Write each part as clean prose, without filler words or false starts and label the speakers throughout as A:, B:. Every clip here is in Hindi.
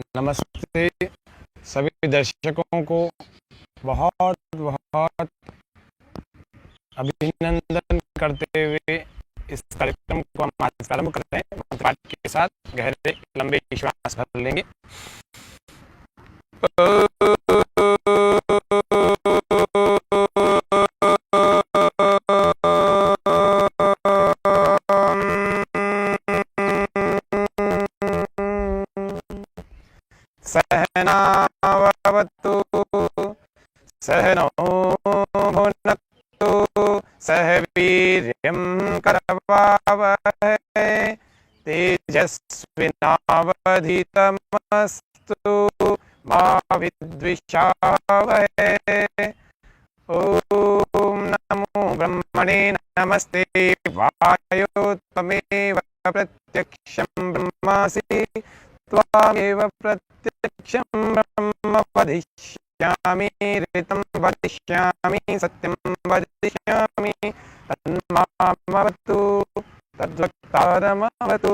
A: नमस्ते सभी दर्शकों को बहुत बहुत अभिनंदन करते हुए इस कार्यक्रम को हम आज प्रारंभ करते हैं। मंत्रपाठ के साथ गहरे लंबे श्वास भर लेंगे। सहनावतु सहनौ भुनक्तु सह वीर्यं करवावहै तेजस्विनावधीतमस्तु मा विद्विषावहै। ॐ नमो ब्रह्मणे नमस्ते वायो त्वमेव प्रत्यक्षं ब्रह्मासि त्वामेव प्रत्यक्षं ब्रह्म वदिष्यामि ऋतं वदिष्यामि सत्यं वदिष्यामि तन्मामवतु तद्वक्तारमवतु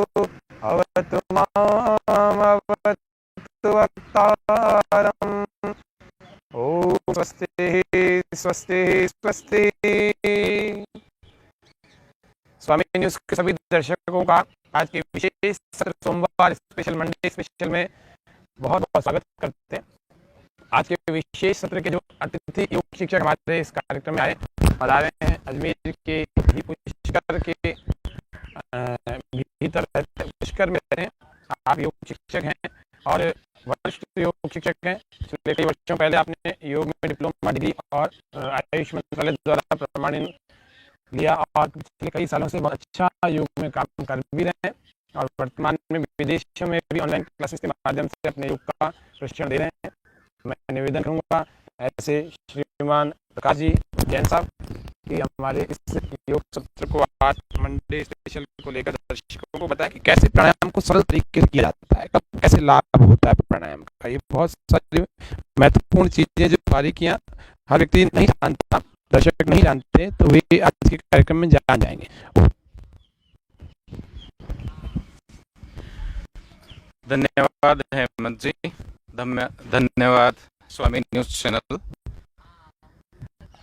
A: अवतु मामवतु वक्तारम्। ओम स्वस्ति स्वस्ति स्वस्ति। स्वामी न्यूज के सभी दर्शकों का आज के विशेष सत्र सोमवार स्पेशल मंडे स्पेशल में बहुत बहुत स्वागत करते हैं। आज के विशेष सत्र के जो अतिथि योग शिक्षक हमारे इस कार्यक्रम में आए बता रहे हैं अजमेर के ही पुष्कर के भीतर रहते हैं, पुष्कर में रहते हैं। आप योग शिक्षक हैं और वरिष्ठ योग शिक्षक हैं। पिछले कई वर्षों पहले आपने योग में डिप्लोमा डिग्री और आयुष मंत्रालय द्वारा प्रमाणन लिया और पिछले कई सालों से बहुत अच्छा योग में काम कर भी रहे हैं और वर्तमान में विदेशों में भी ऑनलाइन क्लासेस के माध्यम से अपने योग का प्रशिक्षण दे रहे हैं। मैं निवेदन करूंगा ऐसे श्रीमान प्रकाश जी जैन साहब कि हमारे इस योग सत्र को आज मंडे स्पेशल को लेकर दर्शकों को बताएं कि कैसे प्राणायाम को सरल तरीके से किया जाता है, कब कैसे लाभ होता है प्राणायाम का। ये बहुत सारी महत्वपूर्ण चीजें जो बारीकियां हर व्यक्ति नहीं जानता, दर्शक नहीं जानते, तो वे आज के कार्यक्रम में जान जाएंगे।
B: धन्यवाद हेमंत जी, धन्यवाद स्वामी न्यूज चैनल।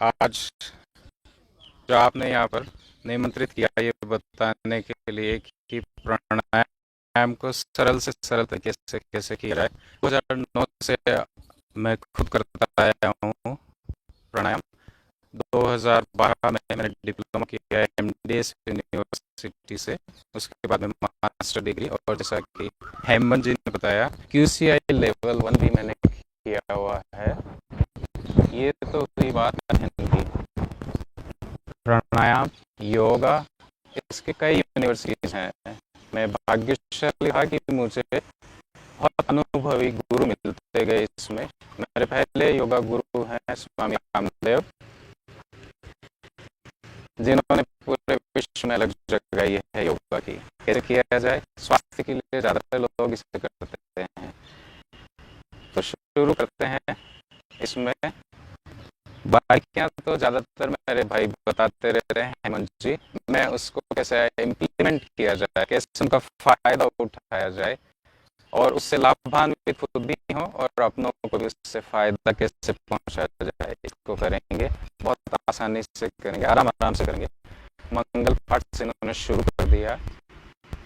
B: आज जो आपने यहाँ पर निमंत्रित किया ये बताने के लिए कि प्राणायाम को सरल से सरल तरीके से कैसे किया जाए। 2009 से मैं खुद करता आया हूँ प्राणायाम। 2012 में मैंने डिप्लोमा किया एमडीएस यूनिवर्सिटी से, उसके बाद में मास्टर डिग्री, और जैसा कि हेमंत जी ने बताया QCI लेवल 1 भी मैंने किया हुआ है। ये तो हुई बात है कि प्राणायाम योगा इसके कई यूनिवर्सिटीज हैं। मैं भाग्यशाली था कि मुझे बहुत अनुभवी गुरु मिलते गए इसमें। मेरे पहले योगा गुरु हैं स्वामी रामदेव, जिन्होंने पूरे विश्व में अलग जगह लगाई है योगा की, कैसे किया जाए। स्वास्थ्य के लिए ज़्यादातर लोग इसे करते हैं। तो शुरू करते हैं। इसमें बारीकियां तो ज़्यादातर मेरे भाई बताते रहते हैं हेमंत जी, मैं उसको कैसे इम्प्लीमेंट किया जाए, कैसे उनका फ़ायदा उठाया जाए और उससे लाभान्वित खुद भी हो और अपनों को भी उससे फ़ायदा कैसे पहुंचाया जाए, इसको करेंगे। बहुत आसानी से करेंगे, आराम आराम से करेंगे। मंगल पाठ से इन्होंने शुरू कर दिया।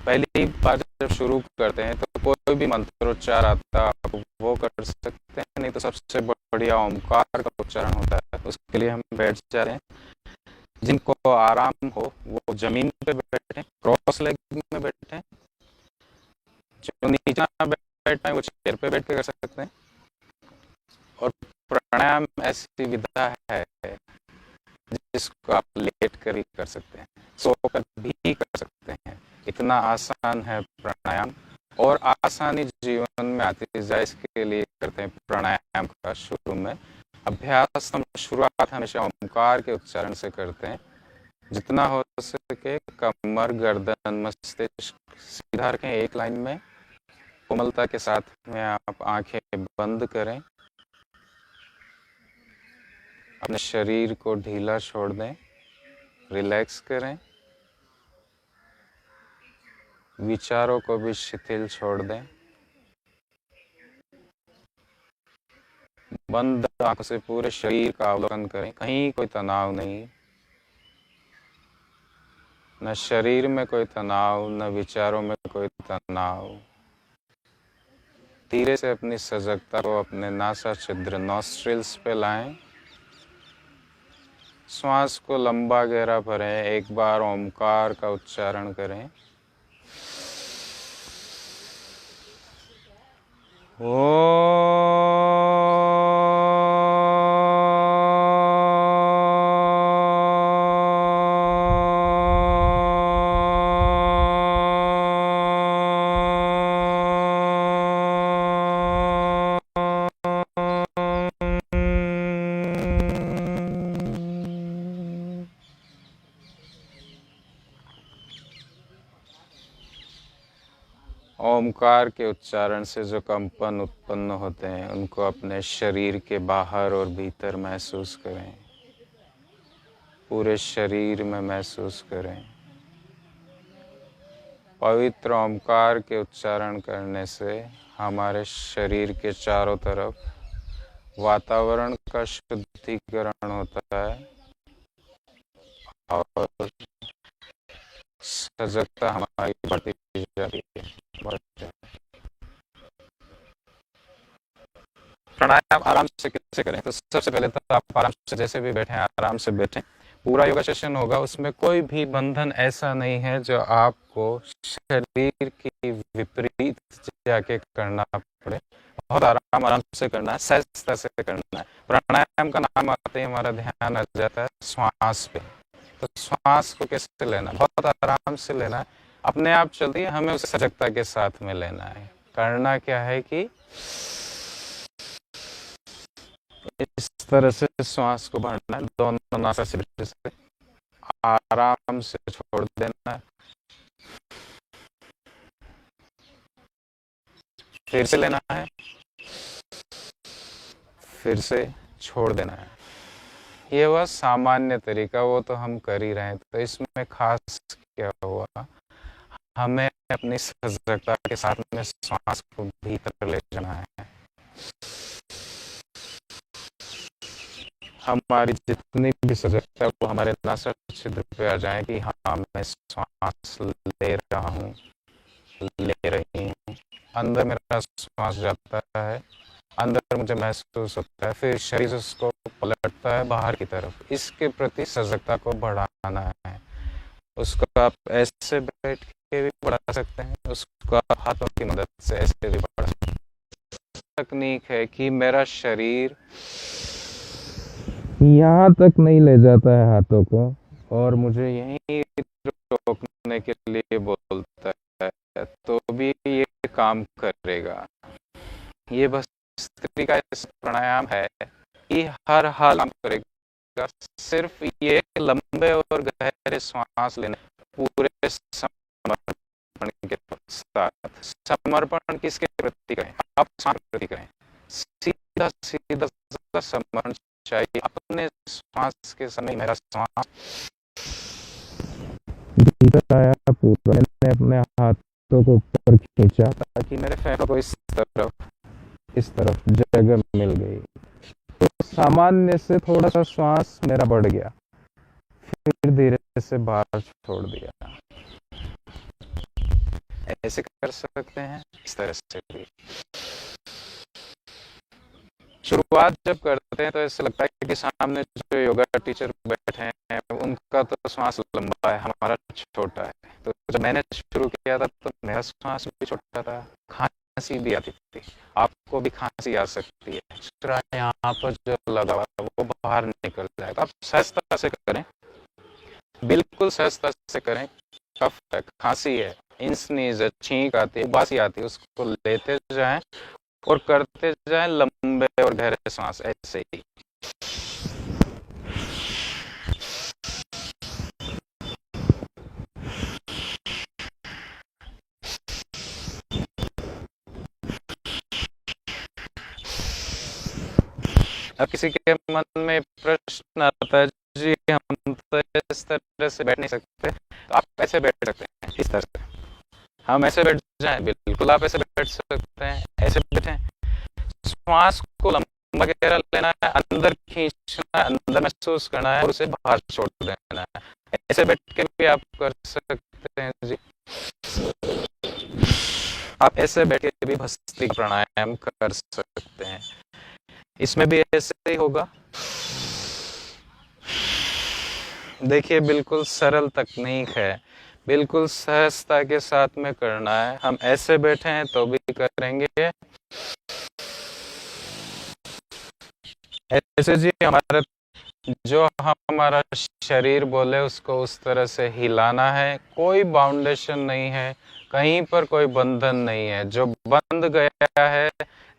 B: पहली बार जब शुरू करते हैं तो कोई भी मंत्रोच्चार आता है आप वो कर सकते हैं, नहीं तो सबसे बढ़िया ओमकार का उच्चारण होता है। उसके लिए हम बैठ जा रहे हैं। जिनको आराम हो वो जमीन पे बैठे, क्रॉस लेग में बैठे। जो नीचे बैठना है वो चेयर पे बैठ के कर सकते हैं। और प्राणायाम ऐसी विधा है जिसको आप लेट कर भी कर सकते हैं, सोकर भी कर सकते हैं। इतना आसान है प्राणायाम और आसानी जीवन में आती जाए इसके लिए करते हैं प्राणायाम का। शुरू में अभ्यास हम शुरुआत हमेशा ओमकार के उच्चारण से करते हैं। जितना हो सके कमर गर्दन मस्तिष्क सीधा रखें एक लाइन में। कोमलता के साथ में आप आंखें बंद करें, अपने शरीर को ढीला छोड़ दें, रिलैक्स करें, विचारों को भी शिथिल छोड़ दें। बंद आंखों से पूरे शरीर का अवलोकन करें। कहीं कोई तनाव नहीं, न शरीर में कोई तनाव, न विचारों में कोई तनाव। धीरे से अपनी सजगता को अपने नासा छिद्र नॉस्ट्रिल्स पे लाएं। श्वास को लंबा गहरा भरें। एक बार ओमकार का उच्चारण करें। ओमकार के उच्चारण से जो कंपन उत्पन्न होते हैं उनको अपने शरीर के बाहर और भीतर महसूस करें। पूरे शरीर में महसूस करें। पवित्र ओमकार के उच्चारण करने से हमारे शरीर के चारों तरफ वातावरण का शुद्धिकरण होता है और सजगता हमारी बढ़ती जाती है। प्राणायाम आराम से कैसे करें? तो सबसे पहले तो आप आराम से जैसे भी बैठे आराम से बैठें। पूरा योगा सेशन होगा, उसमें कोई भी बंधन ऐसा नहीं है जो आपको शरीर की विपरीत जाके करना पड़े। बहुत आराम से करना है, सहजता से करना है। प्राणायाम का नाम आते ही हमारा ध्यान आ जाता है श्वास पे। तो श्वास को कैसे लेना? बहुत आराम से लेना है, अपने आप चलती है, हमें उसे सजगता के साथ में लेना है। करना क्या है कि इस तरह से श्वास को भरना है, दोनों नासा से आराम से छोड़ देना है, फिर से लेना है, फिर से छोड़ देना है। ये वह सामान्य तरीका, वो तो हम कर ही रहे हैं। तो इसमें खास क्या हुआ, हमें अपनी सजगता के साथ में श्वास को भीतर ले जाना है। हमारी जितनी भी सजगता है वो हमारे नासा छिद्र पे आ जाए कि हाँ मैं श्वास ले रहा हूँ, ले रही हूँ। अंदर मेरा श्वास जाता है, अंदर मुझे महसूस होता है, फिर शरीर उसको पलटता है बाहर की तरफ। इसके प्रति सजगता को बढ़ाना है। उसको आप ऐसे बैठ के भी बढ़ा सकते हैं, उसको आप हाथों की मदद से ऐसे भी बढ़ा सकते हैं। तकनीक है कि मेरा शरीर यहाँ तक नहीं ले जाता है हाथों को और मुझे यहीं रोकने के लिए बोलता है, तो भी ये काम करेगा। ये बस तरीका प्राणायाम है कि हर हाल काम करेगा। सिर्फ ये लंबे और गहरे श्वास लेने, पूरे समर्पण के साथ। समर्पण किसके प्रति करें? आप प्रति करें। सीधा सीधा समर्पण चाहिए। अपने श्वास के समय मेरा श्वास भीतर आया पूरा, मैंने अपने हाथों को ऊपर खींचा ताकि मेरे फेफड़ों को इस तरफ जगह मिल गई। तो सामान्य से थोड़ा सा श्वास मेरा बढ़ गया, फिर धीरे से बाहर छोड़ दिया। ऐसे कर सकते हैं, इस तरह से भी। शुरुआत जब करते हैं तो ऐसा लगता है कि सामने जो योगा टीचर बैठे हैं उनका तो श्वास लंबा है, हमारा छोटा है। तो जब मैंने शुरू किया था तो मेरा श्वास भी छोटा था, खांसी भी आती थी। आपको भी खांसी आ सकती है, यहाँ पर जो लगा हुआ वो बाहर निकल जाएगा। आप सहजता से करें, बिल्कुल सहजता से करें। कफ है, खांसी है, इंसनीज है, छींक आती है, उबासी आती है, उसको लेते जाएं और करते जाएं लंबे और गहरे सांस। ऐसे ही अब किसी के मन में प्रश्न आता है, जी हम तो इस तरह से बैठ नहीं सकते, तो आप ऐसे बैठ सकते हैं, इस तरह से। हम ऐसे बैठ जाएं, बिल्कुल आप ऐसे बैठ सकते हैं, ऐसे बैठें। श्वास को वगैरह लेना है, अंदर खींचना है, अंदर महसूस करना है और उसे बाहर छोड़ देना है। ऐसे बैठ के भी आप कर सकते हैं जी। आप ऐसे बैठ के भी भस्त्रिका प्राणायाम कर सकते हैं। इसमें भी ऐसे ही होगा। देखिए बिल्कुल सरल तकनीक है, बिल्कुल सहजता के साथ में करना है। हम ऐसे बैठे हैं तो भी करेंगे, ऐसे जी हमारा जो हमारा शरीर बोले उसको उस तरह से हिलाना है। कोई बाउंडेशन नहीं है, कहीं पर कोई बंधन नहीं है। जो बंध गया है,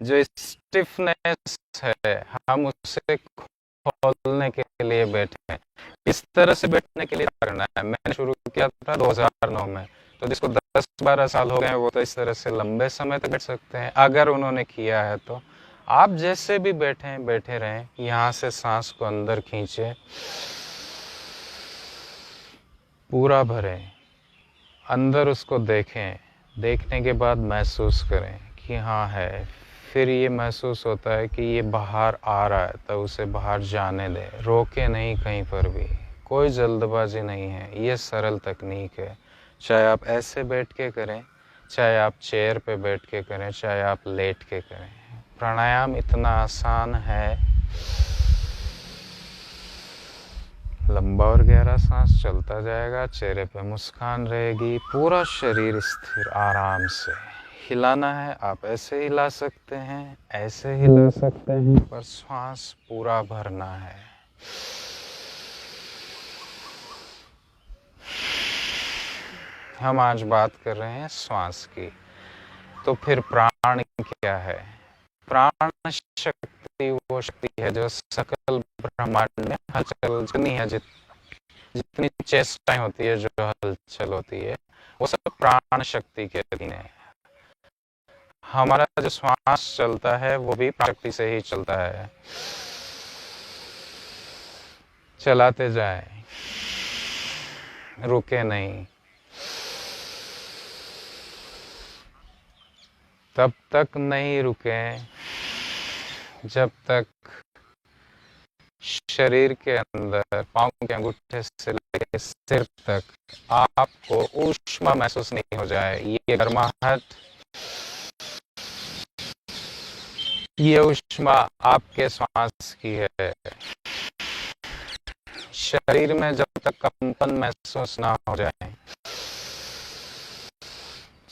B: जो स्टिफनेस है, हम उससे खोलने के लिए बैठे हैं। इस तरह से बैठने के लिए करना है। मैंने शुरू किया था 2009 में, तो जिसको 10-12 साल हो गए हैं वो तो इस तरह से लंबे समय तक बैठ सकते हैं अगर उन्होंने किया है तो। आप जैसे भी बैठे रहें, यहाँ से सांस को अंदर खींचे, पूरा भरें, अंदर उसको देखें, देखने के बाद महसूस करें कि हाँ है। फिर ये महसूस होता है कि ये बाहर आ रहा है तो उसे बाहर जाने दें, रोके नहीं कहीं पर भी, कोई जल्दबाजी नहीं है। ये सरल तकनीक है, चाहे आप ऐसे बैठ के करें, चाहे आप चेयर पे बैठ के करें, चाहे आप लेट के करें। प्राणायाम इतना आसान है। लंबा और गहरा सांस चलता जाएगा, चेहरे पे मुस्कान रहेगी, पूरा शरीर स्थिर आराम से। हिलाना है, आप ऐसे हिला सकते हैं, ऐसे हिला सकते हैं, पर सांस पूरा भरना है। हम आज बात कर रहे हैं श्वास की, तो फिर प्राण क्या है? प्राण शक्ति वो शक्ति है जो सकल ब्रह्मांड में हलचल जितनी है, जितनी चेष्टाएं होती है, जो हलचल होती है, वो सब प्राण शक्ति के अधीन है। हमारा जो श्वास चलता है वो भी प्राण शक्ति से ही चलता है। चलाते जाए, रुके नहीं, तब तक नहीं रुके जब तक शरीर के अंदर पांव के अंगूठे से लेकर सिर तक आपको ऊष्मा महसूस नहीं हो जाए। ये गर्माहट, ये ऊष्मा आपके श्वास की है। शरीर में जब तक कंपन महसूस ना हो जाए,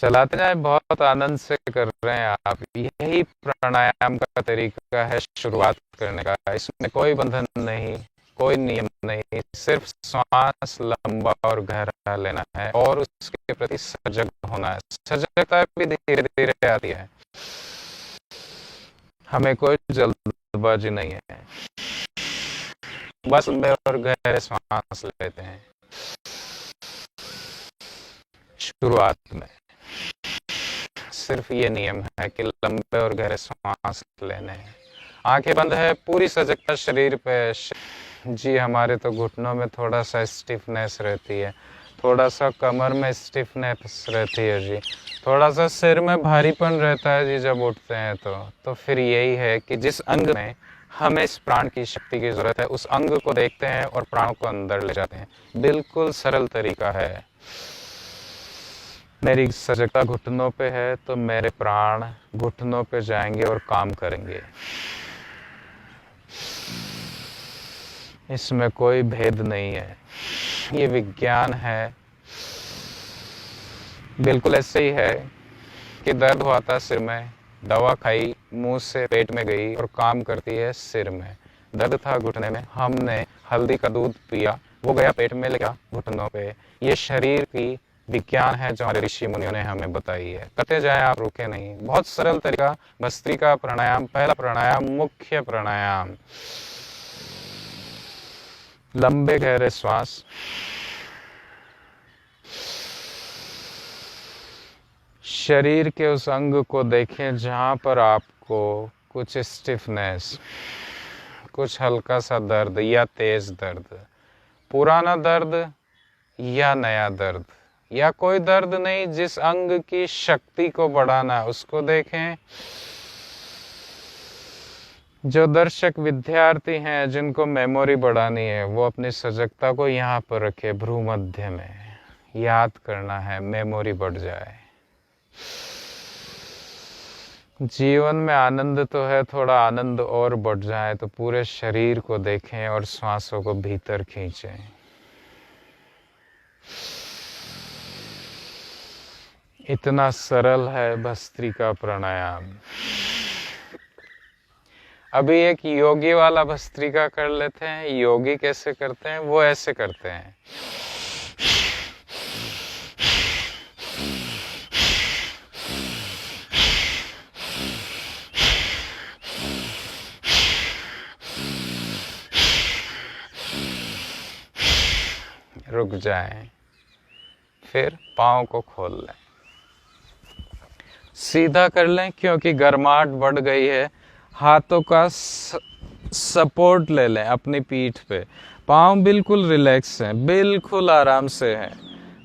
B: चलाते जाए, बहुत आनंद से कर रहे हैं आप। यही प्राणायाम का तरीका है शुरुआत करने का। इसमें कोई बंधन नहीं, कोई नियम नहीं, सिर्फ श्वास लंबा और गहरा लेना है और उसके प्रति सजग होना है। सजगता भी धीरे धीरे आती है, हमें कोई जल्दबाजी नहीं है। बस लंबे और गहरे श्वास लेते हैं शुरुआत में। सिर्फ ये नियम है कि लंबे और गहरे श्वास लेने हैं। आंखें बंद है, पूरी सजगता शरीर पे। जी हमारे तो घुटनों में थोड़ा सा स्टिफनेस रहती है, थोड़ा सा कमर में स्टिफनेस रहती है जी, थोड़ा सा सिर में भारीपन रहता है जी जब उठते हैं तो फिर यही है कि जिस अंग में हमें इस प्राण की शक्ति की जरूरत है, उस अंग को देखते हैं और प्राणों को अंदर ले जाते हैं। बिल्कुल सरल तरीका है। मेरी सजगता घुटनों पे है तो मेरे प्राण घुटनों पे जाएंगे और काम करेंगे। इसमें कोई भेद नहीं है, ये विज्ञान है। बिल्कुल ऐसे ही है कि दर्द हुआ था सिर में, दवा खाई, मुंह से पेट में गई और काम करती है सिर में। दर्द था घुटने में, हमने हल्दी का दूध पिया, वो गया पेट में, लगा घुटनों पे। ये शरीर की विज्ञान है जो हमारे ऋषि मुनियों ने हमें बताई है। करते जाए, आप रुके नहीं। बहुत सरल तरीका, भस्त्रिका प्राणायाम। पहला प्राणायाम, मुख्य प्राणायाम, लंबे गहरे श्वास। शरीर के उस अंग को देखें जहां पर आपको कुछ स्टिफनेस, कुछ हल्का सा दर्द या तेज दर्द, पुराना दर्द या नया दर्द, या कोई दर्द नहीं, जिस अंग की शक्ति को बढ़ाना उसको देखें। जो दर्शक विद्यार्थी हैं जिनको मेमोरी बढ़ानी है वो अपनी सजगता को यहाँ पर रखे, भ्रू मध्य में याद करना है, मेमोरी बढ़ जाए। जीवन में आनंद तो है, थोड़ा आनंद और बढ़ जाए तो पूरे शरीर को देखें और श्वासों को भीतर खींचें। इतना सरल है भस्त्रिका प्राणायाम। अभी एक योगी वाला भस्त्रिका कर लेते हैं। योगी कैसे करते हैं? वो ऐसे करते हैं, रुक जाएं, फिर पाँव को खोल लें, सीधा कर लें क्योंकि गर्माहट बढ़ गई है। हाथों का सपोर्ट ले लें अपनी पीठ पे, पाँव बिल्कुल रिलैक्स हैं, बिल्कुल आराम से हैं।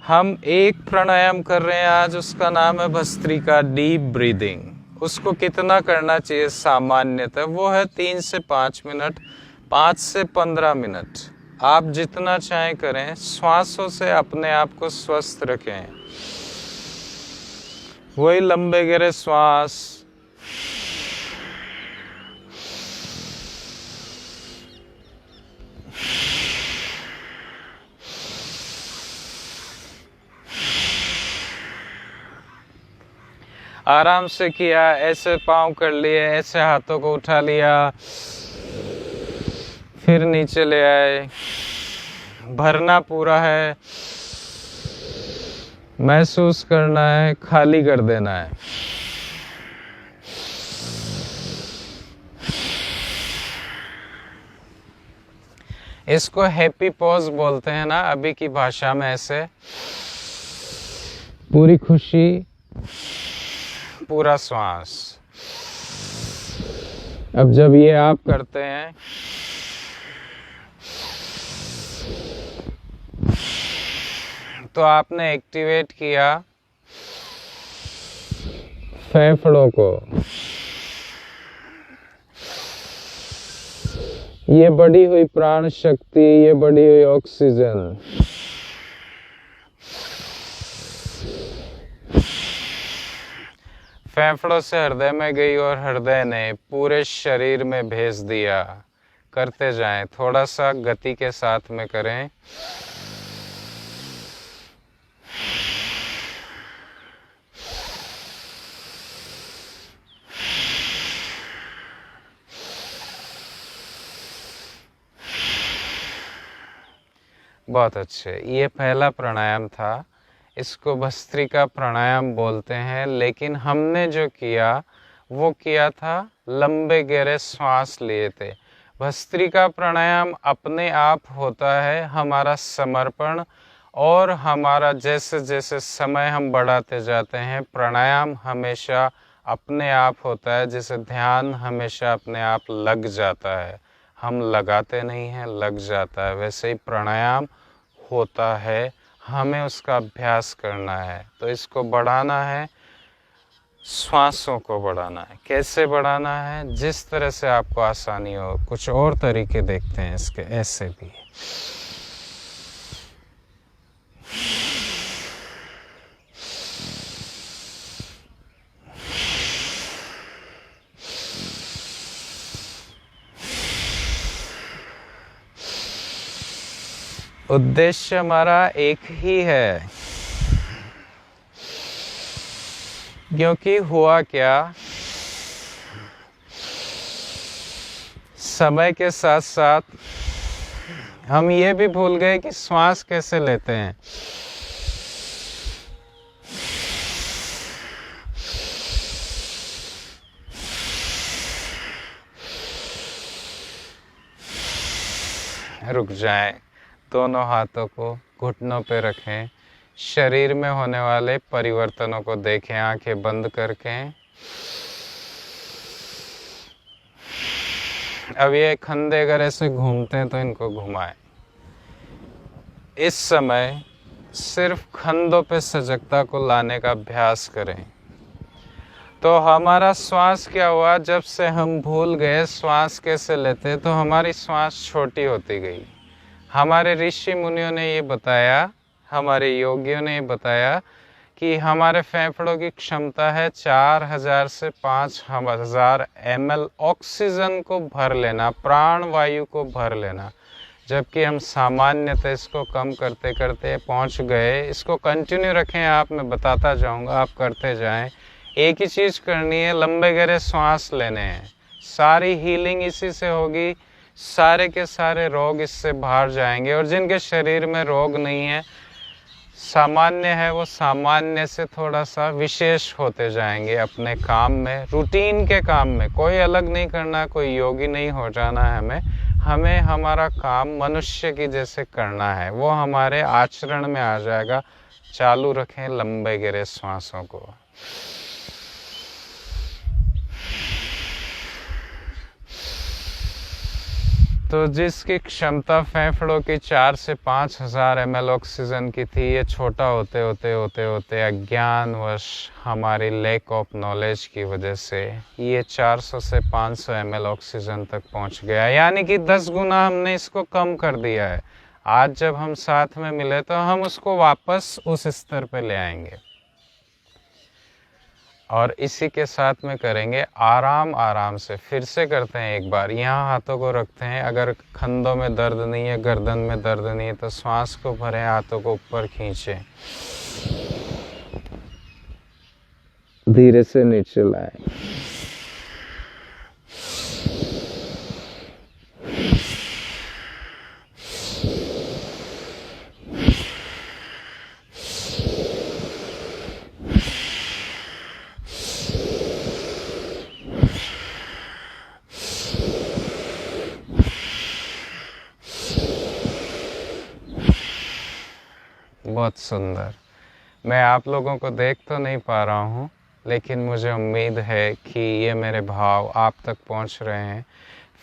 B: हम एक प्राणायाम कर रहे हैं आज, उसका नाम है भस्त्रिका, डीप ब्रीदिंग। उसको कितना करना चाहिए सामान्यतः? वो है 3 से 5 मिनट, 5 से 15 मिनट, आप जितना चाहें करें। श्वासों से अपने आप को स्वस्थ रखें, वही लंबे गहरे श्वास, आराम से किया, ऐसे पाँव कर लिए, ऐसे हाथों को उठा लिया, फिर नीचे ले आए। भरना पूरा है, महसूस करना है, खाली कर देना है। इसको हैप्पी पॉज बोलते हैं ना अभी की भाषा में। ऐसे पूरी खुशी, पूरा श्वास। अब जब ये आप करते हैं तो आपने एक्टिवेट किया फेफड़ों को। ये बढ़ी हुई प्राण शक्ति, ये बढ़ी हुई ऑक्सीजन फेफड़ों से हृदय में गई और हृदय ने पूरे शरीर में भेज दिया। करते जाएं, थोड़ा सा गति के साथ में करें। बहुत अच्छे। ये पहला प्राणायाम था, इसको भस्त्रिका प्राणायाम बोलते हैं। लेकिन हमने जो किया वो किया था लंबे गहरे श्वास लिए थे। भस्त्रिका प्राणायाम अपने आप होता है हमारा समर्पण, और हमारा जैसे जैसे समय हम बढ़ाते जाते हैं, प्राणायाम हमेशा अपने आप होता है। जैसे ध्यान हमेशा अपने आप लग जाता है, हम लगाते नहीं हैं, लग जाता है, वैसे ही प्राणायाम होता है। हमें उसका अभ्यास करना है। तो इसको बढ़ाना है, श्वासों को बढ़ाना है। कैसे बढ़ाना है? जिस तरह से आपको आसानी हो। कुछ और तरीके देखते हैं इसके, ऐसे भी। उद्देश्य हमारा एक ही है, क्योंकि हुआ क्या, समय के साथ साथ हम ये भी भूल गए कि श्वास कैसे लेते हैं। रुक जाएं, दोनों हाथों को घुटनों पे रखें, शरीर में होने वाले परिवर्तनों को देखें आंखें बंद करके। अब ये कंधे अगर ऐसे घूमते हैं तो इनको घुमाएं। इस समय सिर्फ कंधों पे सजगता को लाने का अभ्यास करें। तो हमारा श्वास क्या हुआ, जब से हम भूल गए श्वास कैसे लेते, तो हमारी श्वास छोटी होती गई। हमारे ऋषि मुनियों ने ये बताया, हमारे योगियों ने ये बताया कि हमारे फेफड़ों की क्षमता है 4000 से 5000 ml ऑक्सीजन को भर लेना, प्राण वायु को भर लेना, जबकि हम सामान्यतः इसको कम करते करते पहुंच गए। इसको कंटिन्यू रखें आप, मैं बताता जाऊंगा, आप करते जाएं। एक ही चीज़ करनी है, लंबे गहरे सांस लेने हैं, सारी हीलिंग इसी से होगी, सारे के सारे रोग इससे बाहर जाएंगे। और जिनके शरीर में रोग नहीं है, सामान्य है, वो सामान्य से थोड़ा सा विशेष होते जाएंगे अपने काम में, रूटीन के काम में। कोई अलग नहीं करना, कोई योगी नहीं हो जाना है हमें हमारा काम मनुष्य की जैसे करना है, वो हमारे आचरण में आ जाएगा। चालू रखें लंबे गहरे सांसों को। तो जिसकी क्षमता फेफड़ों की 4 से 5000 ml ऑक्सीजन की थी, ये छोटा होते अज्ञानवश हमारी लैक ऑफ नॉलेज की वजह से ये 400 से 500 ml ऑक्सीजन तक पहुंच गया, यानी कि 10 गुना हमने इसको कम कर दिया है। आज जब हम साथ में मिले तो हम उसको वापस उस स्तर पे ले आएंगे। और इसी के साथ में करेंगे आराम आराम से। फिर से करते हैं एक बार, यहाँ हाथों को रखते हैं। अगर कंधों में दर्द नहीं है, गर्दन में दर्द नहीं है, तो श्वास को भरें, हाथों को ऊपर खींचें, धीरे से नीचे लाएं। बहुत सुंदर। मैं आप लोगों को देख तो नहीं पा रहा हूँ, लेकिन मुझे उम्मीद है कि ये मेरे भाव आप तक पहुँच रहे हैं।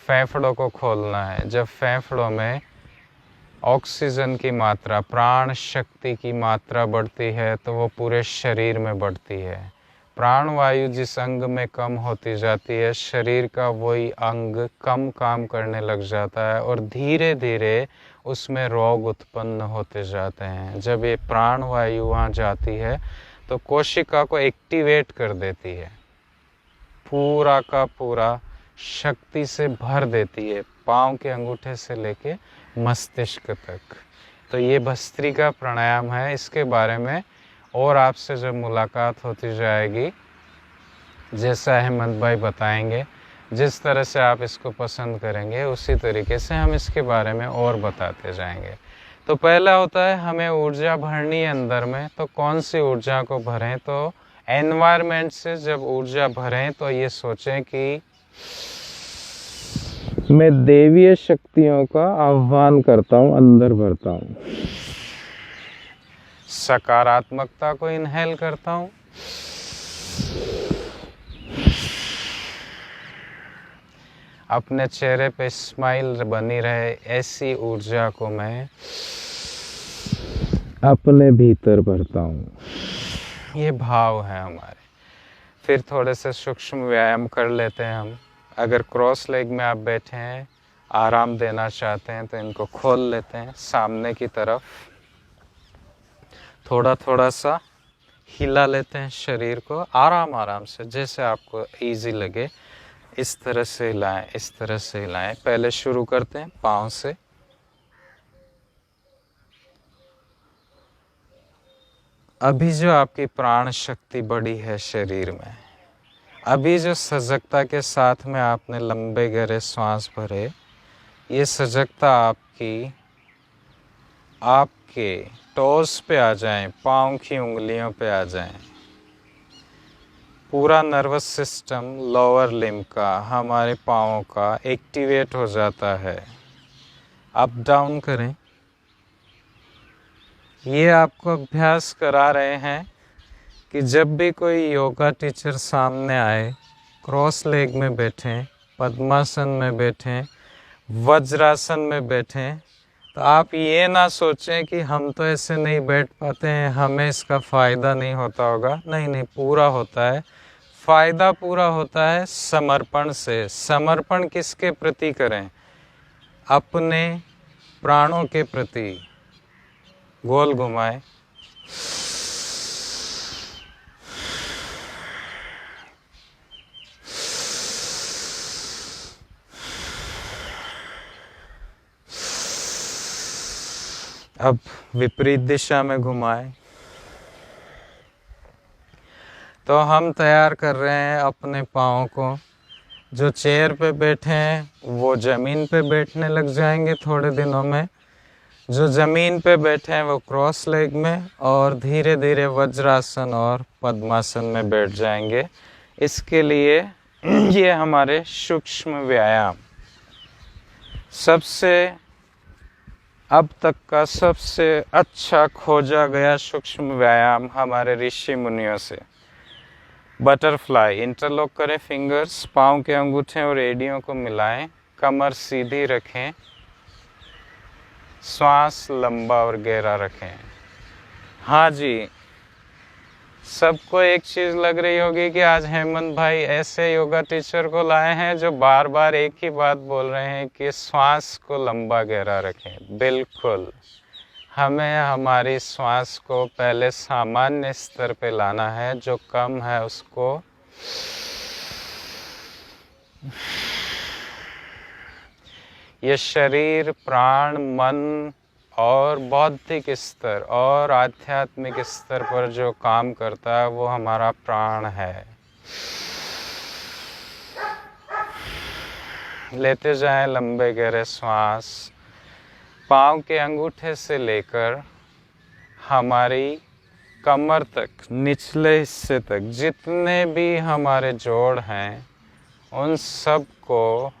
B: फेफड़ों को खोलना है। जब फेफड़ों में ऑक्सीजन की मात्रा, प्राण शक्ति की मात्रा बढ़ती है, तो वो पूरे शरीर में बढ़ती है। प्राण वायु जिस अंग में कम होती जाती है, शरीर का वही अंग कम काम करने लग जाता है और धीरे धीरे उसमें रोग उत्पन्न होते जाते हैं। जब ये प्राण वायु वहाँ जाती है तो कोशिका को एक्टिवेट कर देती है, पूरा का पूरा शक्ति से भर देती है, पाँव के अंगूठे से लेके मस्तिष्क तक। तो ये भस्त्रिका प्राणायाम है। इसके बारे में और आपसे जब मुलाकात होती जाएगी, जैसा अहमद भाई बताएंगे, जिस तरह से आप इसको पसंद करेंगे, उसी तरीके से हम इसके बारे में और बताते जाएंगे। तो पहला होता है हमें ऊर्जा भरनी है अंदर में। तो कौन सी ऊर्जा को भरें? तो एनवायरनमेंट से जब ऊर्जा भरें तो ये सोचें कि मैं देवीय शक्तियों का आह्वान करता हूँ, अंदर भरता हूँ। सकारात्मकता को इनहेल करता हूँ, अपने चेहरे पे स्माइल बनी रहे, ऐसी ऊर्जा को मैं अपने भीतर भरता हूँ। ये भाव है हमारे। फिर थोड़े से सूक्ष्म व्यायाम कर लेते हैं हम। अगर क्रॉस लेग में आप बैठे हैं, आराम देना चाहते हैं, तो इनको खोल लेते हैं सामने की तरफ, थोड़ा थोड़ा सा हिला लेते हैं शरीर को, आराम आराम से, जैसे आपको इजी लगे। इस तरह से हिलाएं, इस तरह से हिलाएं। पहले शुरू करते हैं पाँव से। अभी जो आपकी प्राण शक्ति बढ़ी है शरीर में, अभी जो सजगता के साथ में आपने लंबे गहरे सांस भरे, ये सजगता आपके टोस पे आ जाए, पाँव की उंगलियों पे आ जाए। पूरा नर्वस सिस्टम लोअर लिम्ब का, हमारे पाँवों का एक्टिवेट हो जाता है। अप डाउन करें। ये आपको अभ्यास करा रहे हैं कि जब भी कोई योगा टीचर सामने आए, क्रॉस लेग में बैठें, पद्मासन में बैठें, वज्रासन में बैठें, तो आप ये ना सोचें कि हम तो ऐसे नहीं बैठ पाते हैं, हमें इसका फ़ायदा नहीं होता होगा। नहीं नहीं, पूरा होता है। फायदा पूरा होता है समर्पण से। समर्पण किसके प्रति करें? अपने प्राणों के प्रति। गोल घुमाए। अब विपरीत दिशा में घुमाए। तो हम तैयार कर रहे हैं अपने पाँव को। जो चेयर पे बैठे हैं वो ज़मीन पे बैठने लग जाएंगे थोड़े दिनों में। जो ज़मीन पे बैठे हैं वो क्रॉस लेग में, और धीरे धीरे वज्रासन और पद्मासन में बैठ जाएंगे। इसके लिए ये हमारे सूक्ष्म व्यायाम, सबसे अब तक का सबसे अच्छा खोजा गया सूक्ष्म व्यायाम हमारे ऋषि मुनियों से। बटरफ्लाई। इंटरलॉक करें फिंगर्स, पाँव के अंगूठे और एड़ियों को मिलाएं, कमर सीधी रखें, श्वास लंबा और गहरा रखें। हाँ जी, सबको एक चीज़ लग रही होगी कि आज हेमंत भाई ऐसे योगा टीचर को लाए हैं जो बार बार एक ही बात बोल रहे हैं कि श्वास को लंबा गहरा रखें। बिल्कुल, हमें हमारी श्वास को पहले सामान्य स्तर पे लाना है, जो कम है उसको ये शरीर, प्राण, मन और बौद्धिक स्तर और आध्यात्मिक स्तर पर जो काम करता है वो हमारा प्राण है। लेते जाएं लंबे गहरे श्वास। पाँव के अंगूठे से लेकर हमारी कमर तक, निचले हिस्से तक जितने भी हमारे जोड़ हैं उन सब को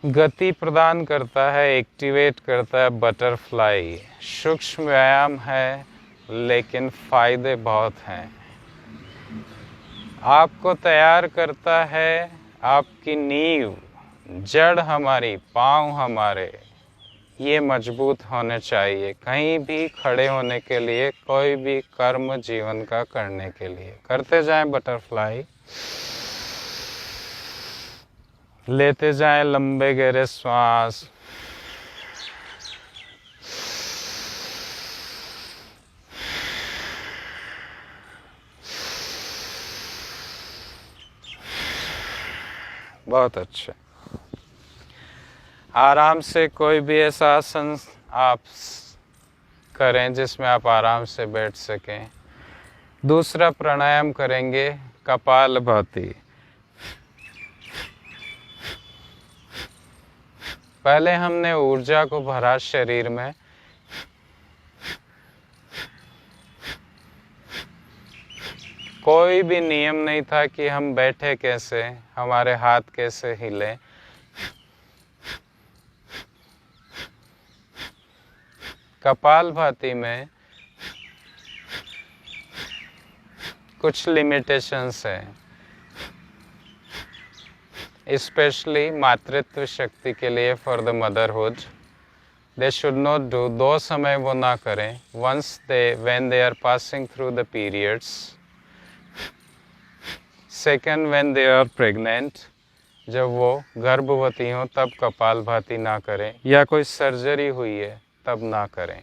B: गति प्रदान करता है, एक्टिवेट करता है बटरफ्लाई। सूक्ष्म व्यायाम है लेकिन फायदे बहुत हैं। आपको तैयार करता है, आपकी नींव, जड़ हमारी, पाँव हमारे ये मजबूत होने चाहिए कहीं भी खड़े होने के लिए, कोई भी कर्म जीवन का करने के लिए। करते जाएं बटरफ्लाई। लेते जाएं लंबे गहरे श्वास। बहुत अच्छे। आराम से कोई भी ऐसा आसन आप करें जिसमें आप आराम से बैठ सकें। दूसरा प्राणायाम करेंगे कपालभाति। पहले हमने ऊर्जा को भरा शरीर में, कोई भी नियम नहीं था कि हम बैठे कैसे, हमारे हाथ कैसे हिले। कपालभाति में कुछ लिमिटेशंस हैं, स्पेशली मातृत्व शक्ति के लिए, for the motherhood. They should not do, दो समय वो ना करें। Once when they are passing through the periods. Second, when they are pregnant, जब वो गर्भवती हों तब कपालभाति ना करें, या कोई सर्जरी हुई है तब ना करें।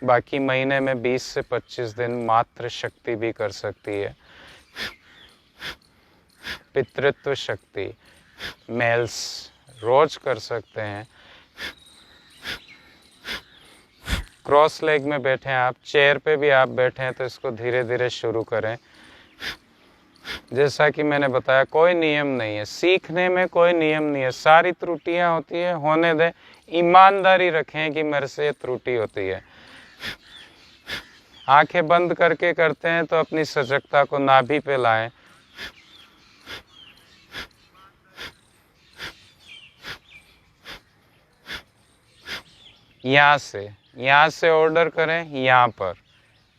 B: बाकी महीने में 20 से 25 दिन मातृ शक्ति भी कर सकती है। पितृत्व शक्ति मेल्स रोज कर सकते हैं। क्रॉस लेग में बैठे हैं आप, चेयर पे भी आप बैठे हैं, तो इसको धीरे धीरे शुरू करें। जैसा कि मैंने बताया, कोई नियम नहीं है सीखने में, कोई नियम नहीं है। सारी त्रुटियां होती है, होने दें। ईमानदारी रखें कि मेरे से त्रुटि होती है। आंखें बंद करके करते हैं तो अपनी सजगता को नाभि पे लाएं। यहाँ से ऑर्डर करें, यहाँ पर।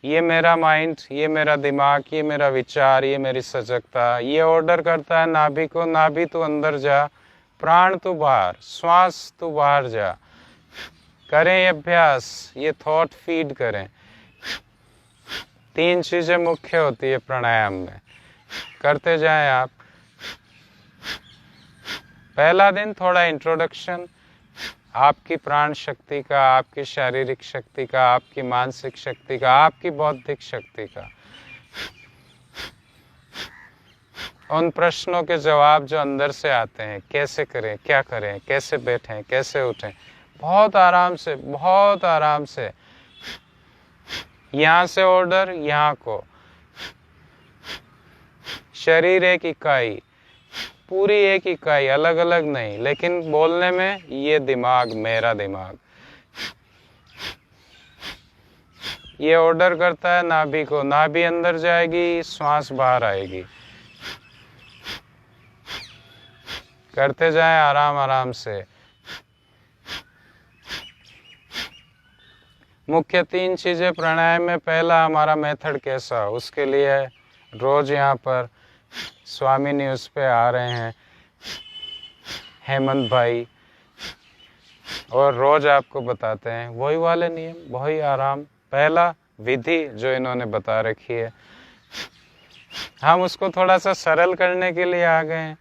B: ये मेरा माइंड, ये मेरा दिमाग, ये मेरा विचार, ये मेरी सजगता, ये ऑर्डर करता है नाभि को, नाभि तू अंदर जा, प्राण तू बाहर, श्वास तू बाहर जा। करें ये अभ्यास, ये थॉट फीड करें। 3 चीजें मुख्य होती है प्राणायाम में, करते जाएं आप। पहला दिन थोड़ा इंट्रोडक्शन, आपकी प्राण शक्ति का, आपकी शारीरिक शक्ति का, आपकी मानसिक शक्ति का, आपकी बौद्धिक शक्ति का, उन प्रश्नों के जवाब जो अंदर से आते हैं, कैसे करें, क्या करें, कैसे बैठें, कैसे उठें, बहुत आराम से, बहुत आराम से। यहाँ से ऑर्डर, यहाँ को, शरीर एक इकाई, पूरी एक इकाई, अलग अलग नहीं, लेकिन बोलने में ये दिमाग, मेरा दिमाग, ये ऑर्डर करता है नाभि को, नाभि अंदर जाएगी, श्वास बाहर आएगी। करते जाएं आराम आराम से। मुख्य 3 चीजें प्राणायाम में। पहला हमारा मेथड कैसा, उसके लिए रोज यहाँ पर स्वामी न्यूज पे आ रहे हैं हेमंत भाई, और रोज आपको बताते हैं वही वाले नियम, वही आराम। पहला विधि जो इन्होंने बता रखी है, हम उसको थोड़ा सा सरल करने के लिए आ गए हैं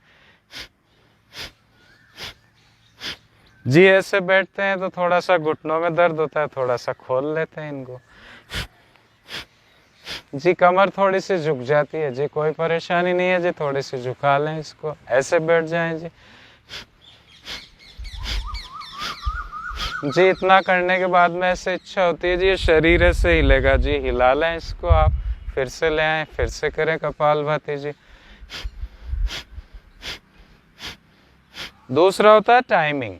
B: जी। ऐसे बैठते हैं तो थोड़ा सा घुटनों में दर्द होता है, थोड़ा सा खोल लेते हैं इनको जी। कमर थोड़ी सी झुक जाती है जी, कोई परेशानी नहीं है जी, थोड़ी सी झुका लें इसको, ऐसे बैठ जाएं जी। जी इतना करने के बाद में ऐसे इच्छा होती है जी, ये शरीर ऐसे हिलेगा जी, हिला लें इसको आप, फिर से ले आए, फिर से करें कपालभाति जी। दूसरा होता है टाइमिंग।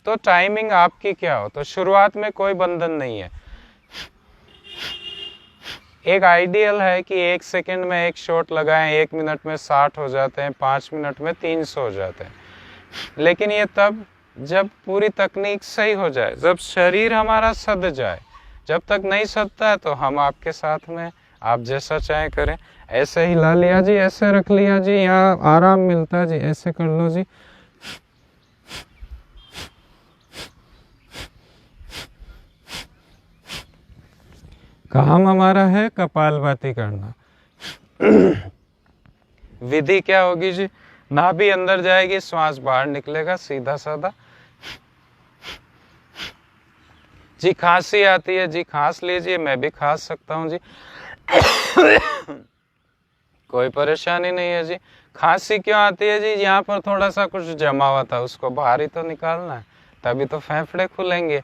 B: तो टाइमिंग आपकी क्या हो, तो शुरुआत में कोई बंधन नहीं है। एक आइडियल है कि 1 सेकंड में 1 शॉट लगाएं, 1 मिनट में 60 हो जाते हैं, 5 मिनट में 300 हो जाते हैं। लेकिन ये तब जब पूरी तकनीक सही हो जाए, जब शरीर हमारा सध जाए। जब तक नहीं सधता है तो हम आपके साथ में, आप जैसा चाहे करें। ऐसे हिला लिया जी, ऐसे रख लिया जी, यहाँ आराम मिलता है जी, ऐसे कर लो जी। काम हमारा है कपालभाति करना। विधि क्या होगी जी, नाभि अंदर जाएगी, श्वास बाहर निकलेगा, सीधा साधा जी। खांसी आती है जी, खांस लीजिए, मैं भी खांस सकता हूँ जी, कोई परेशानी नहीं है जी। खांसी क्यों आती है जी, यहाँ पर थोड़ा सा कुछ जमा हुआ था, उसको बाहर ही तो निकालना है, तभी तो फेफड़े खुलेंगे।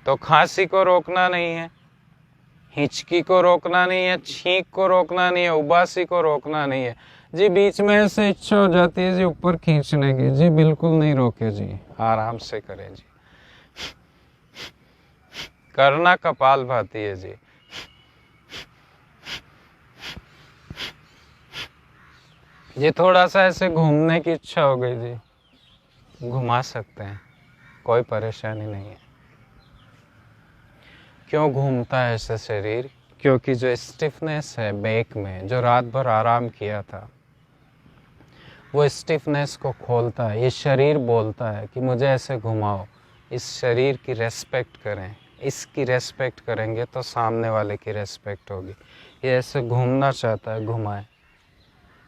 B: तो खांसी को रोकना नहीं है, हिचकी को रोकना नहीं है, छींक को रोकना नहीं है, उबासी को रोकना नहीं है जी। बीच में ऐसे इच्छा हो जाती है जी ऊपर खींचने की जी, बिल्कुल नहीं रोके जी, आराम से करें जी। करना कपालभाति है जी। जी थोड़ा सा ऐसे घूमने की इच्छा हो गई जी, घुमा सकते हैं, कोई परेशानी नहीं है। क्यों घूमता है ऐसे शरीर, क्योंकि जो स्टिफनेस है बैक में, जो रात भर आराम किया था, वो स्टिफनेस को खोलता है। ये शरीर बोलता है कि मुझे ऐसे घुमाओ। इस शरीर की रेस्पेक्ट करें, इसकी रेस्पेक्ट करेंगे तो सामने वाले की रेस्पेक्ट होगी। ये ऐसे घूमना चाहता है, घुमाए।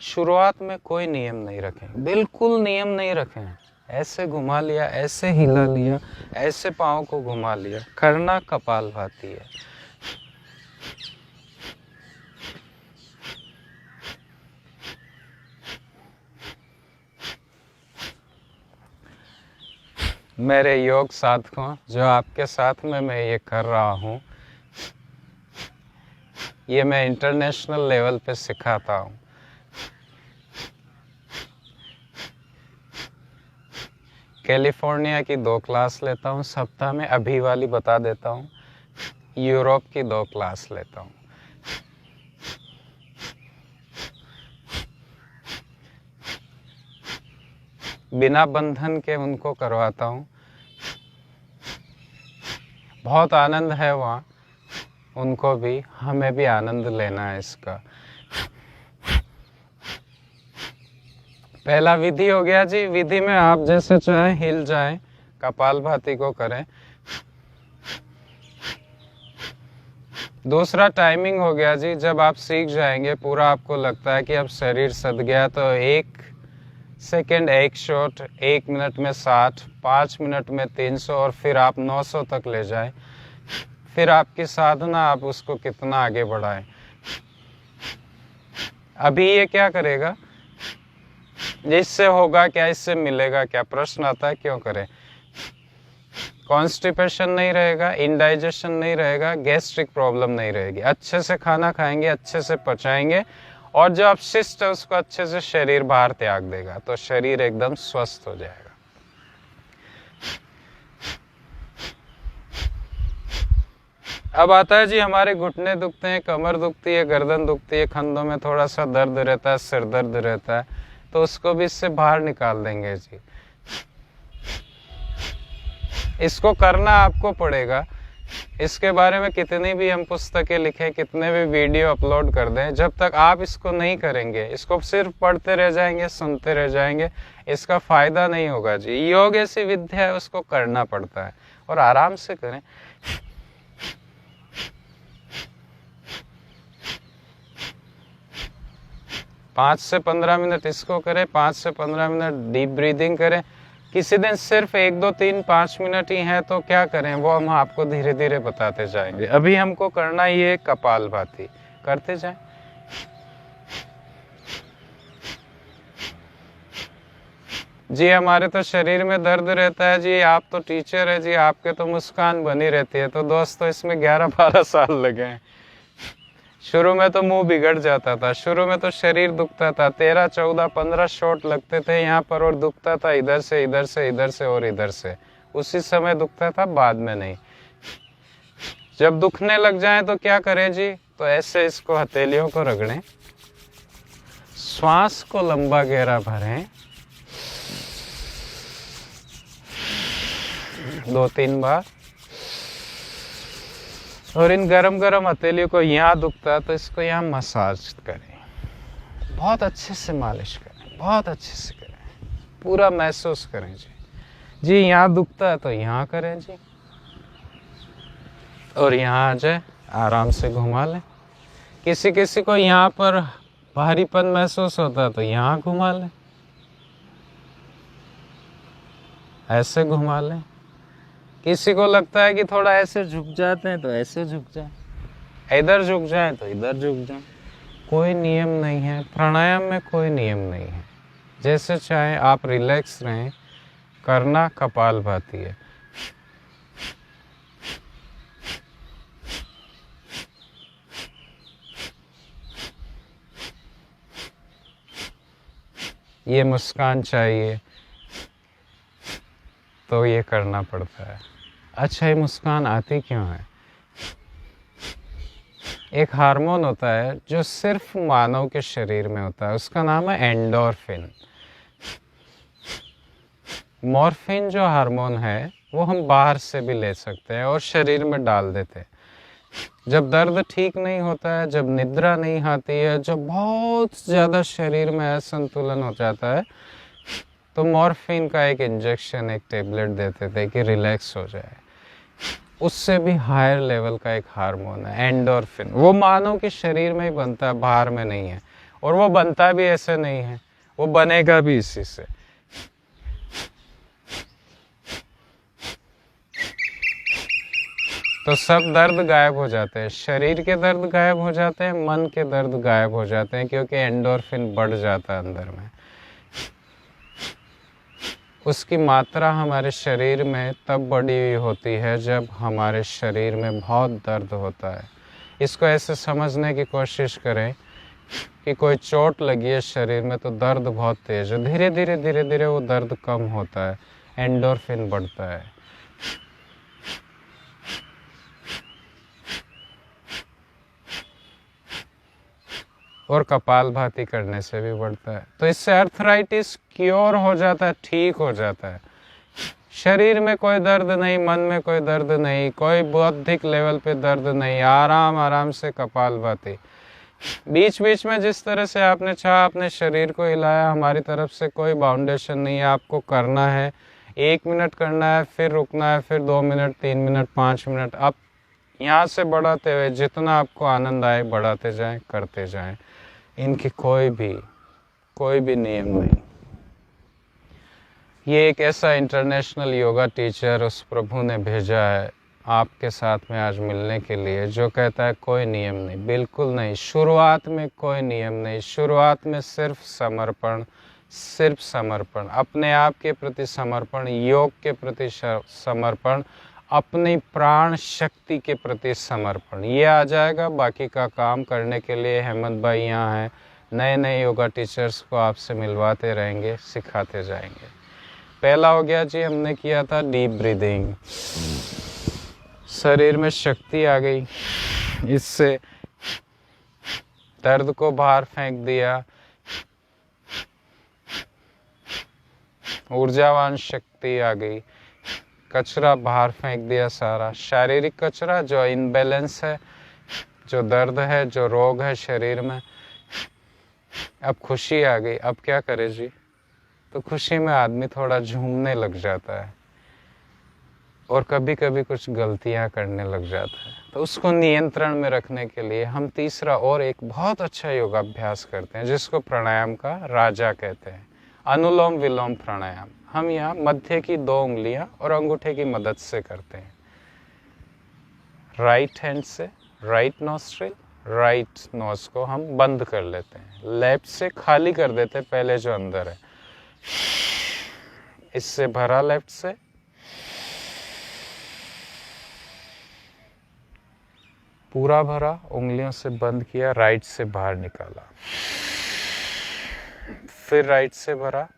B: शुरुआत में कोई नियम नहीं रखें, बिल्कुल नियम नहीं रखें। ऐसे घुमा लिया, ऐसे हिला लिया, ऐसे पाँव को घुमा लिया, करना कपालभाति है। मेरे योग साधकों, जो आपके साथ में मैं ये कर रहा हूँ, ये मैं इंटरनेशनल लेवल पे सिखाता हूँ। कैलिफोर्निया की 2 क्लास लेता हूँ सप्ताह में, अभी वाली बता देता हूँ। यूरोप की 2 क्लास लेता हूँ। बिना बंधन के उनको करवाता हूँ। बहुत आनंद है वहाँ, उनको भी, हमें भी आनंद लेना है इसका। पहला विधि हो गया जी। विधि में आप जैसे चाहे हिल जाएं, कपालभाति को करें। दूसरा टाइमिंग हो गया जी। जब आप सीख जाएंगे पूरा, आपको लगता है कि अब शरीर सद गया, तो 1 सेकेंड 1 शॉट, 1 मिनट में 60, 5 मिनट में 300 और फिर आप 900 तक ले जाएं। फिर आपकी साधना, आप उसको कितना आगे बढ़ाएं। अभी ये क्या करेगा, इससे होगा क्या, इससे मिलेगा क्या, प्रश्न आता है क्यों करें। कॉन्स्टिपेशन नहीं रहेगा, इंडाइजेशन नहीं रहेगा, गैस्ट्रिक प्रॉब्लम नहीं रहेगी। अच्छे से खाना खाएंगे, अच्छे से पचाएंगे और जो अपशिष्ट है उसको अच्छे से शरीर बाहर त्याग देगा, तो शरीर एकदम स्वस्थ हो जाएगा। अब आता है जी, हमारे घुटने दुखते हैं, कमर दुखती है, गर्दन दुखती है, कंधों में थोड़ा सा दर्द रहता है, सिर दर्द रहता है, तो उसको भी इससे बाहर निकाल देंगे जी। इसको करना आपको पड़ेगा। इसके बारे में कितनी भी हम पुस्तकें लिखें, कितने भी वीडियो अपलोड कर दें, जब तक आप इसको नहीं करेंगे, इसको सिर्फ पढ़ते रह जाएंगे, सुनते रह जाएंगे, इसका फायदा नहीं होगा जी। योग ऐसी विद्या है, उसको करना पड़ता है और आराम से करें। पाँच से 15 मिनट इसको करें, 5 से 15 मिनट डीप ब्रीदिंग करें। किसी दिन सिर्फ 1, 2, 3, 5 मिनट ही है तो क्या करें, वो हम आपको धीरे धीरे बताते जाएंगे। अभी हमको करना ये कपालभाति, करते जाएं। जी हमारे तो शरीर में दर्द रहता है जी, आप तो टीचर है जी, आपके तो मुस्कान बनी रहती है। तो दोस्तों इसमें 11-12 साल लगे हैं। शुरू में तो मुंह बिगड़ जाता था, शुरू में तो शरीर दुखता था, 13, 14, 15 शॉट लगते थे यहाँ पर और दुखता था इधर से इधर से इधर से और इधर से। उसी समय दुखता था, बाद में नहीं। जब दुखने लग जाए तो क्या करें जी, तो ऐसे इसको हथेलियों को रगड़ें, श्वास को लंबा गहरा भरें 2-3 बार और इन गरम गरम हथेलियों को, यहाँ दुखता है तो इसको यहाँ मसाज करें, बहुत अच्छे से मालिश करें, बहुत अच्छे से करें, पूरा महसूस करें जी। यहाँ दुखता है तो यहाँ करें जी, और यहाँ आ जाए, आराम से घुमा लें। किसी किसी को यहाँ पर भारीपन महसूस होता है तो यहाँ घुमा लें, ऐसे घुमा लें। किसी को लगता है कि थोड़ा ऐसे झुक जाते हैं तो ऐसे झुक जाए, इधर झुक जाए तो इधर झुक जाए। कोई नियम नहीं है, प्राणायाम में कोई नियम नहीं है, जैसे चाहे आप रिलैक्स रहें। करना कपालभाति है। ये मुस्कान चाहिए तो ये करना पड़ता है। अच्छा, ये मुस्कान आती क्यों है? एक हार्मोन होता है जो सिर्फ मानव के शरीर में होता है, उसका नाम है एंडोर्फिन। मॉर्फिन जो हार्मोन है वो हम बाहर से भी ले सकते हैं और शरीर में डाल देते हैं। जब दर्द ठीक नहीं होता है, जब निद्रा नहीं आती है, जब बहुत ज़्यादा शरीर में असंतुलन हो जाता है, तो मॉर्फिन का एक इंजेक्शन, एक टेबलेट देते थे कि रिलैक्स हो जाए। उससे भी हायर लेवल का एक हार्मोन है एंडोर्फिन, वो मानव के शरीर में ही बनता है, बाहर में नहीं है। और वो बनता भी ऐसे नहीं है, वो बनेगा भी इसी से। तो सब दर्द गायब हो जाते हैं, शरीर के दर्द गायब हो जाते हैं, मन के दर्द गायब हो जाते हैं, क्योंकि एंडोर्फिन बढ़ जाता है अंदर में। उसकी मात्रा हमारे शरीर में तब बढ़ी हुई होती है जब हमारे शरीर में बहुत दर्द होता है। इसको ऐसे समझने की कोशिश करें कि कोई चोट लगी है शरीर में तो दर्द बहुत तेज है, धीरे धीरे धीरे धीरे वो दर्द कम होता है, एंडोर्फिन बढ़ता है। और कपालभाति करने से भी बढ़ता है। तो इससे अर्थराइटिस क्योर हो जाता है, ठीक हो जाता है। शरीर में कोई दर्द नहीं, मन में कोई दर्द नहीं, कोई बौद्धिक लेवल पे दर्द नहीं, आराम आराम से कपालभाति। बीच बीच में जिस तरह से आपने चाहा अपने शरीर को हिलाया, हमारी तरफ से कोई बाउंडेशन नहीं है। आपको करना है 1 मिनट करना है, फिर रुकना है, फिर 2 मिनट, 3 मिनट, 5 मिनट, आप यहाँ से बढ़ाते हुए जितना आपको आनंद आए बढ़ाते जाएं, करते जाएं। इनकी कोई भी नियम नहीं। ये एक ऐसा इंटरनेशनल योगा टीचर उस प्रभु ने भेजा है आपके साथ में आज मिलने के लिए, जो कहता है कोई नियम नहीं, बिल्कुल नहीं। शुरुआत में कोई नियम नहीं, शुरुआत में सिर्फ समर्पण, सिर्फ समर्पण, अपने आप के प्रति समर्पण, योग के प्रति समर्पण, अपनी प्राण शक्ति के प्रति समर्पण। ये आ जाएगा। बाकी का काम करने के लिए हेमंत भाई यहाँ हैं, नए नए योगा टीचर्स को आपसे मिलवाते रहेंगे, सिखाते जाएंगे। पहला हो गया जी, हमने किया था डीप ब्रीदिंग, शरीर में शक्ति आ गई, इससे दर्द को बाहर फेंक दिया, ऊर्जावान शक्ति आ गई, कचरा बाहर फेंक दिया सारा, शारीरिक कचरा जो इनबैलेंस है, जो दर्द है, जो रोग है शरीर में। अब खुशी आ गई। अब क्या करे जी? तो खुशी में आदमी थोड़ा झूमने लग जाता है और कभी कभी कुछ गलतियां करने लग जाता है। तो उसको नियंत्रण में रखने के लिए हम तीसरा और एक बहुत अच्छा योगाभ्यास करते हैं, जिसको प्राणायाम का राजा कहते हैं, अनुलोम विलोम प्राणायाम। हम यहाँ मध्य की 2 उंगलियां और अंगूठे की मदद से करते हैं। राइट हैंड से राइट नोस्ट्रिल, राइट नोज को हम बंद कर लेते हैं, लेफ्ट से खाली कर देते हैं पहले जो अंदर है, इससे भरा लेफ्ट से, पूरा भरा, उंगलियों से बंद किया, राइट से बाहर निकाला, फिर राइट से भरा,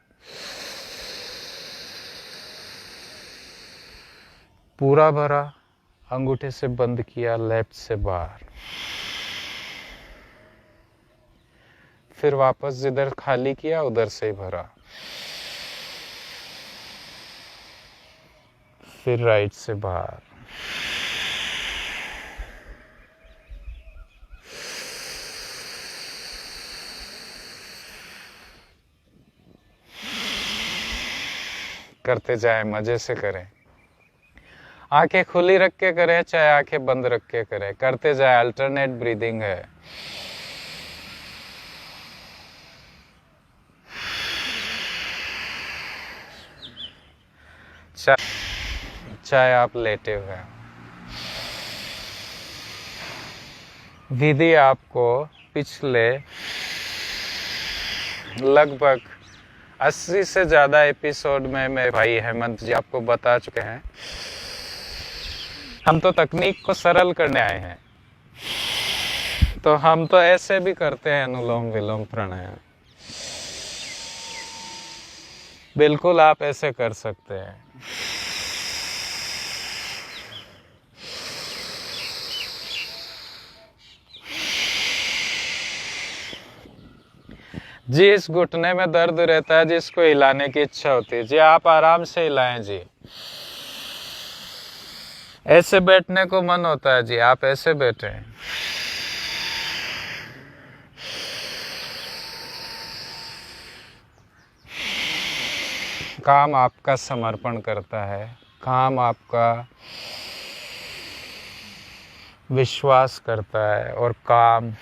B: पूरा भरा, अंगूठे से बंद किया, लेफ्ट से बाहर, फिर वापस जिधर खाली किया उधर से ही भरा, फिर राइट से बाहर, करते जाए, मजे से करें। आंखें खुली रख के करें चाहे आंखें बंद रख के करें, करते जाए। अल्टरनेट ब्रीदिंग है। चाहे आप लेटे हुए हैं। विधि आपको पिछले लगभग 80 से ज़्यादा एपिसोड में मेरे भाई हेमंत जी आपको बता चुके हैं। हम तो तकनीक को सरल करने आए हैं, तो हम तो ऐसे भी करते हैं अनुलोम विलोम प्राणायाम। बिल्कुल आप ऐसे कर सकते हैं। जिस घुटने में दर्द रहता है, जिसको हिलाने की इच्छा होती है जी, आप आराम से हिलाएं जी। ऐसे बैठने को मन होता है जी, आप ऐसे बैठे। काम आपका समर्पण करता है, काम आपका विश्वास करता है, और काम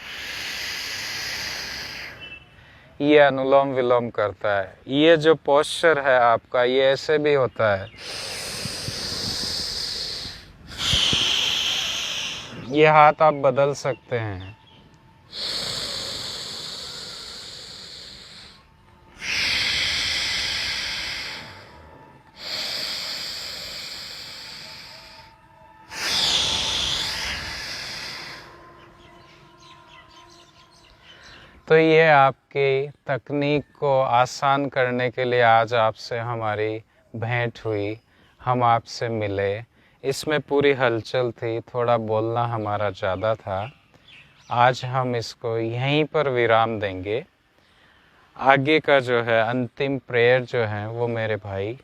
B: ये अनुलोम विलोम करता है। ये जो पोस्चर है आपका, ये ऐसे भी होता है। ये हाथ आप बदल सकते हैं। तो ये आपकी तकनीक को आसान करने के लिए आज आपसे हमारी भेंट हुई, हम आपसे मिले। इसमें पूरी हलचल थी, थोड़ा बोलना हमारा ज़्यादा था। आज हम इसको यहीं पर विराम देंगे। आगे का जो है अंतिम प्रेयर जो है वो मेरे भाई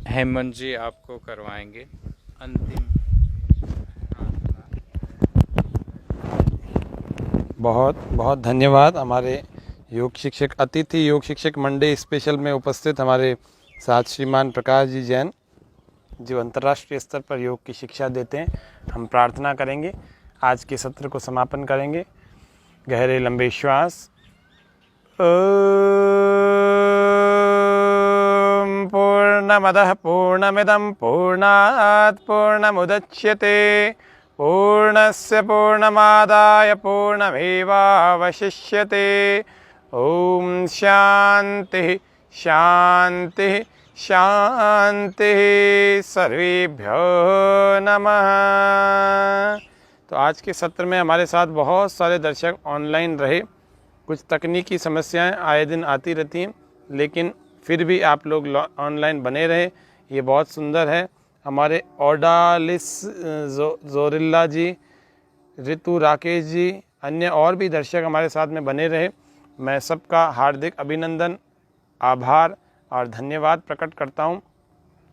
B: हेमंत जी आपको करवाएंगे। अंतिम
A: बहुत बहुत धन्यवाद। हमारे योग शिक्षक, अतिथि योग शिक्षक मंडे स्पेशल में उपस्थित हमारे साथ श्रीमान प्रकाश जी जैन, जो अंतर्राष्ट्रीय स्तर पर योग की शिक्षा देते हैं। हम प्रार्थना करेंगे, आज के सत्र को समापन करेंगे। गहरे लंबे श्वास। ओम पूर्णमदः पूर्णमिदं पूर्णात् पूर्णमुदच्यते पूर्णस्य पूर्णमादाय पूर्णमेवावशिष्यते। ओम शांति शांति शांति। सर्वेभ्यो नमः। तो आज के सत्र में हमारे साथ बहुत सारे दर्शक ऑनलाइन रहे। कुछ तकनीकी समस्याएं आए दिन आती रहती हैं, लेकिन फिर भी आप लोग ऑनलाइन बने रहे, ये बहुत सुंदर है। हमारे ओडालिस जोरिल्ला जी, ऋतु राकेश जी, अन्य और भी दर्शक हमारे साथ में बने रहे। मैं सबका हार्दिक अभिनंदन, आभार और धन्यवाद प्रकट करता हूँ।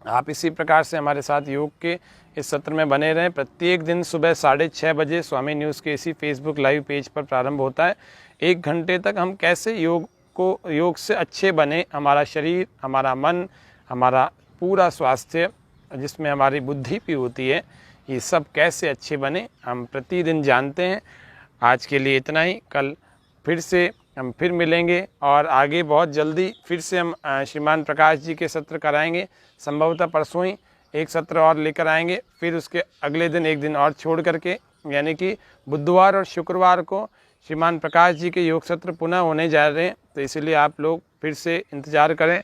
A: आप इसी प्रकार से हमारे साथ योग के इस सत्र में बने रहें। प्रत्येक दिन सुबह 6:30 बजे स्वामी न्यूज़ के इसी फेसबुक लाइव पेज पर प्रारंभ होता है। 1 घंटे तक हम कैसे योग से अच्छे बने, हमारा शरीर, हमारा मन, हमारा पूरा स्वास्थ्य, जिसमें हमारी बुद्धि भी होती है, ये सब कैसे अच्छे बने हम प्रतिदिन जानते हैं। आज के लिए इतना ही। कल फिर से हम फिर मिलेंगे और आगे बहुत जल्दी फिर से हम श्रीमान प्रकाश जी के सत्र कराएंगे। संभवतः परसों ही एक सत्र और लेकर आएंगे, फिर उसके अगले दिन एक दिन और छोड़ करके, यानी कि बुधवार और शुक्रवार को श्रीमान प्रकाश जी के योग सत्र पुनः होने जा रहे हैं। तो इसलिए आप लोग फिर से इंतज़ार करें।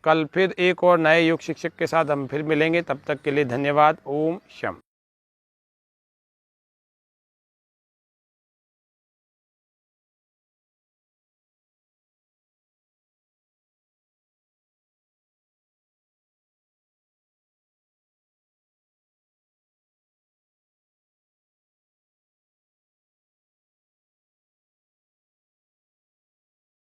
A: कल फिर एक और नए योग शिक्षक के साथ हम फिर मिलेंगे। तब तक के लिए धन्यवाद। ओम शम।